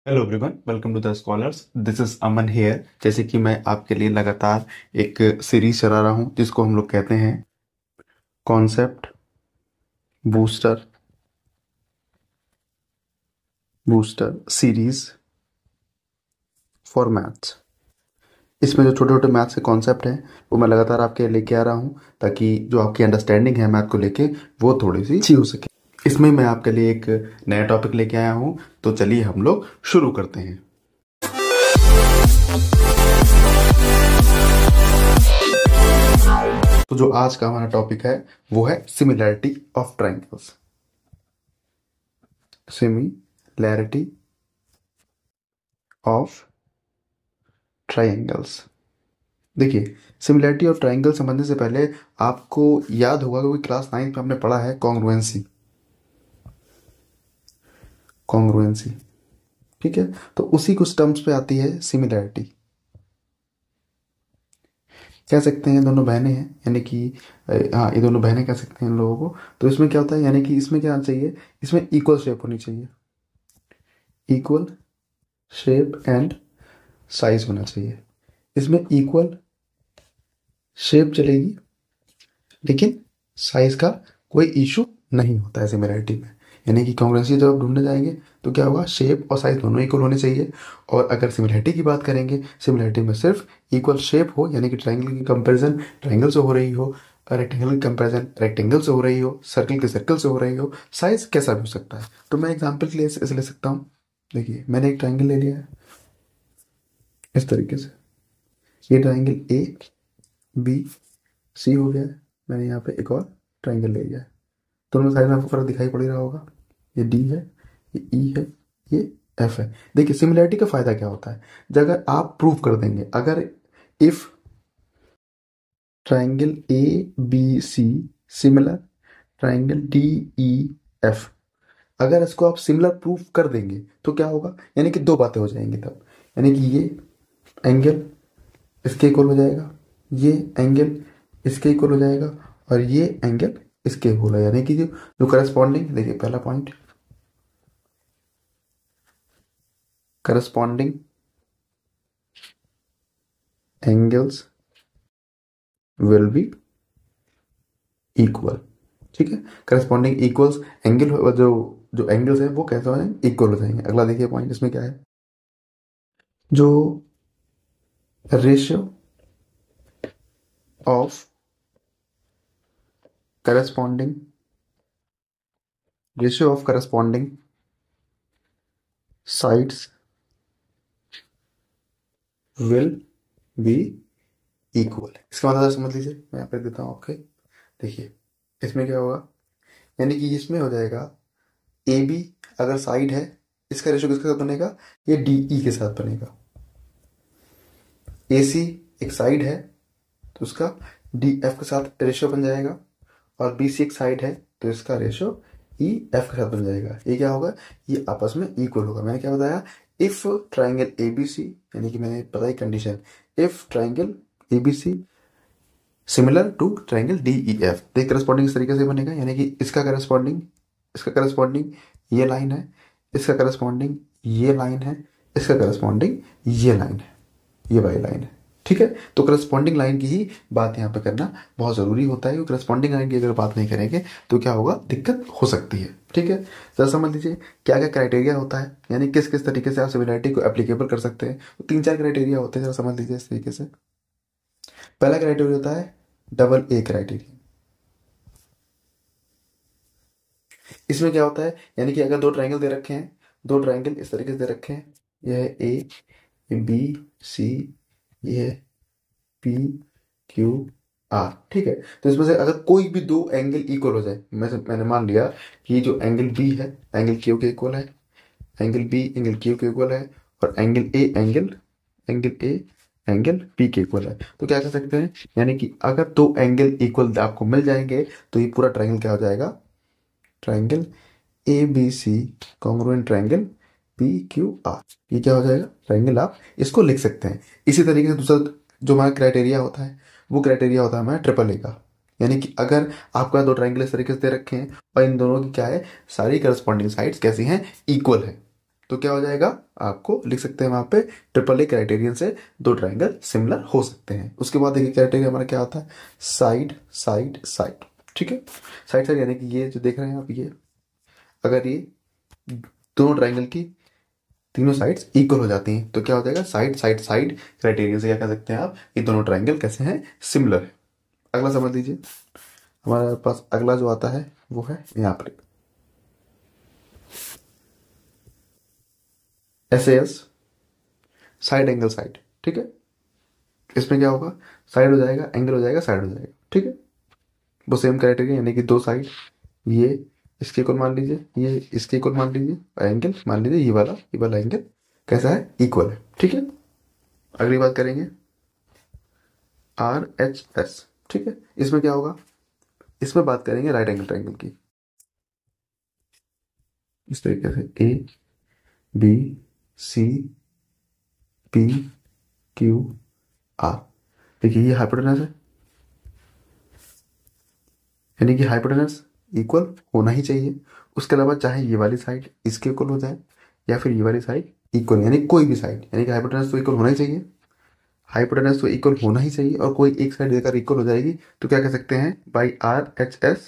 Hello everyone, welcome to the scholars. This is Aman here. जैसे कि मैं आपके लिए लगातार एक सीरीज चला रहा हूँ जिसको हम लोग कहते हैं concept booster booster series for maths. इसमें जो छोटे छोटे मैथ्स के कॉन्सेप्ट हैं वो मैं लगातार आपके लेके आ रहा हूँ ताकि जो आपकी अंडरस्टैंडिंग है मैथ को लेके वो थोड़ी सी अच्छी हो सके। इसमें मैं आपके लिए एक नया टॉपिक लेके आया हूँ, तो चलिए हम लोग शुरू करते हैं। तो जो आज का हमारा टॉपिक है वो है similarity of triangles. Similarity of triangles. देखिए, सिमिलैरिटी ऑफ ट्रायंगल समझने से पहले आपको याद होगा क्योंकि क्लास 9 में हमने पढ़ा है कॉन्ग्रुएंसी। कॉन्ग्रुएंसी, ठीक है। तो उसी कुछ टर्म्स पे आती है सिमिलैरिटी। कह सकते हैं दोनों बहनें हैं, यानी कि हाँ, ये दोनों बहनें कह सकते हैं इन लोगों को। तो इसमें क्या होता है, यानी कि इसमें क्या आना चाहिए, इसमें इक्वल शेप होनी चाहिए। इक्वल शेप एंड साइज होना चाहिए। इसमें इक्वल शेप चलेगी लेकिन साइज का कोई इशू नहीं होता है सिमिलैरिटी में। यानी कि कॉन्ग्रुएंसी जब आप ढूंढने जाएंगे तो क्या होगा, शेप और साइज दोनों इक्वल होने चाहिए। और अगर सिमिलैरिटी की बात करेंगे, सिमिलैरिटी में सिर्फ इक्वल शेप हो, यानी कि ट्रायंगल की कंपैरिजन ट्रायंगल से हो रही हो, रेक्टेंगल की कंपैरिजन रेक्टेंगल से हो रही हो, सर्कल के सर्कल से हो रही हो, साइज कैसा भी हो सकता है। तो मैं एग्जाम्पल के लिए ऐसे ले सकता हूँ। देखिए, मैंने एक ट्रायंगल ले लिया है इस तरीके से। ये ट्रायंगल ए बी सी हो गया है। मैंने यहाँ पे एक और ट्रायंगल ले लिया है। दोनों साइड में आपको फर्क दिखाई पड़ ही रहा होगा। ये डी है, ये ई है, ये एफ है। देखिए, सिमिलैरिटी का फायदा क्या होता है, जब अगर आप प्रूव कर देंगे, अगर if triangle A B C similar triangle D E F, अगर इसको आप सिमिलर प्रूफ कर देंगे तो क्या होगा, यानी कि दो बातें हो जाएंगी तब। यानी कि ये एंगल इसके इक्वल हो जाएगा, ये एंगल इसके इक्वल हो जाएगा, और ये एंगल इसके इक्वल है। यानी कि जो करस्पॉन्डिंग, देखिए पहला point, corresponding angles will be equal. ठीक है, करस्पॉन्डिंग इक्वल्स एंगल, जो जो एंगल्स है वो कैसे हो जाएंगे, इक्वल हो जाएंगे। अगला देखिए पॉइंट, इसमें क्या है, जो ratio of corresponding ratio of corresponding sides will be equal. इसका मतलब समझ लीजिए, मैं यहाँ पे देता हूँ आपके। देखिए, इसमें क्या होगा, यानी कि इसमें हो जाएगा ए बी अगर साइड है, इसका रेशियो किसके साथ बनेगा, ये डी ई के साथ बनेगा। ए सी एक साइड है तो उसका डी एफ के साथ रेशियो बन जाएगा, और बी सी एक साइड है तो इसका रेशियो ई एफ के साथ बन जाएगा। ये क्या होगा, ये आपस में इक्वल होगा। मैंने क्या बताया, if triangle A B C, यानी कि मैंने बताई condition, if triangle A B C similar to triangle D E F, तो करस्पॉन्डिंग इस तरीके से बनेगा। यानी कि इसका करस्पॉन्डिंग ये लाइन है, इसका करस्पॉन्डिंग ये लाइन है, इसका करस्पॉन्डिंग ये लाइन है, ये वाली लाइन है। ठीक है, तो करस्पॉन्डिंग लाइन की ही बात यहाँ पे करना बहुत ज़रूरी होता है, क्योंकि करस्पॉन्डिंग लाइन की अगर बात नहीं करेंगे तो क्या होगा, दिक्कत हो सकती है। ठीक है, जरा समझ लीजिए क्या क्या क्राइटेरिया होता है, यानी किस किस तरीके से आप सिमिलैरिटी को एप्लीकेबल कर सकते हैं। तो 3-4 क्राइटेरिया होते हैं, जरा समझ लीजिए इस तरीके से। पहला क्राइटेरिया होता है डबल ए क्राइटेरिया। इसमें क्या होता है, यानी कि अगर दो ट्राइंगल दे रखे हैं, दो ट्राइंगल इस तरीके से दे रखे हैं, यह है ए, ये बी सी, ये है पी क्यू आर। ठीक है, तो इसमें से अगर कोई भी दो एंगल इक्वल हो जाए, मैंने मान लिया कि जो एंगल बी है एंगल क्यू के इक्वल है, एंगल बी एंगल क्यू के इक्वल है, और एंगल ए एंगल पी के इक्वल है, तो क्या कर सकते हैं, यानी कि अगर दो एंगल इक्वल आपको मिल जाएंगे तो ये पूरा ट्राइंगल क्या हो जाएगा, triangle A B C congruent triangle P Q R. ये क्या हो जाएगा, ट्राइंगल आप इसको लिख सकते हैं। इसी तरीके से दूसरा जो हमारा क्राइटेरिया होता है, वो क्राइटेरिया होता है हमारा ट्रिपल ए का। यानी कि अगर आपका दो ट्राइंगल इस तरीके से दे रखे हैं और इन दोनों की क्या है, सारी करस्पॉन्डिंग साइड्स कैसी हैं, इक्वल है। तो क्या हो जाएगा, आपको लिख सकते हैं वहां पे ट्रिपल ए क्राइटेरियन से दो ट्राइंगल सिमिलर हो सकते हैं। उसके बाद देखिए क्राइटेरिया हमारा क्या होता है, साइड साइड साइड। ठीक है, साइड साइड यानी कि ये जो देख रहे हैं आप, ये अगर ये दोनों ट्राइंगल की तीनों साइड्स इक्वल हो जाती हैं तो क्या हो जाएगा, साइड साइड साइड क्राइटेरियन से क्या कह सकते हैं आप, ये दोनों ट्राइंगल कैसे हैं, सिमिलर है। अगला समझ लीजिए, हमारे पास अगला जो आता है वो है यहाँ पर SAS साइड एंगल साइड। ठीक है, इसमें क्या होगा, साइड हो जाएगा, एंगल हो जाएगा, साइड हो जाएगा। ठीक है, वो सेम क्राइटेरिया यानी कि दो साइड, ये इसके इक्वल मान लीजिए, ये इसके इक्वल मान लीजिए, और एंगल मान लीजिए ये वाला एंगल कैसा है, इक्वल है। ठीक है, अगली बात करेंगे RHS। ठीक है, इसमें क्या होगा, इसमें बात करेंगे राइट एंगल ट्राइंगल की। इस तरीके से ABCPQR। देखिए ये हाइपोटेनस है, यानी कि हाइपोटेनस इक्वल होना ही चाहिए। उसके अलावा चाहे ये वाली साइड इसके इक्वल हो जाए या फिर ये वाली साइड इक्वल, यानी कोई भी साइड, यानी कि हाइपोटेनस तो इक्वल होना ही चाहिए, हाइपोटेनस तो इक्वल होना ही चाहिए, और कोई एक साइड देकर इक्वल हो जाएगी तो क्या कह सकते हैं, बाई RHS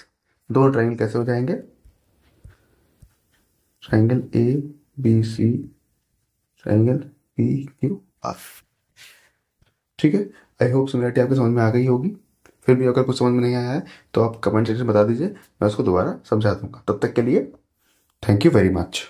दोनों ट्राइंगल कैसे हो जाएंगे, ट्राइंगल ABC, ट्राइंगल PQR। ठीक है, आई होप सिमिलरिटी आपके समझ में आ गई होगी। फिर भी अगर कुछ समझ में नहीं आया है तो आप कमेंट सेक्शन में बता दीजिए, मैं उसको दोबारा समझा दूंगा। तब तक के लिए थैंक यू वेरी मच।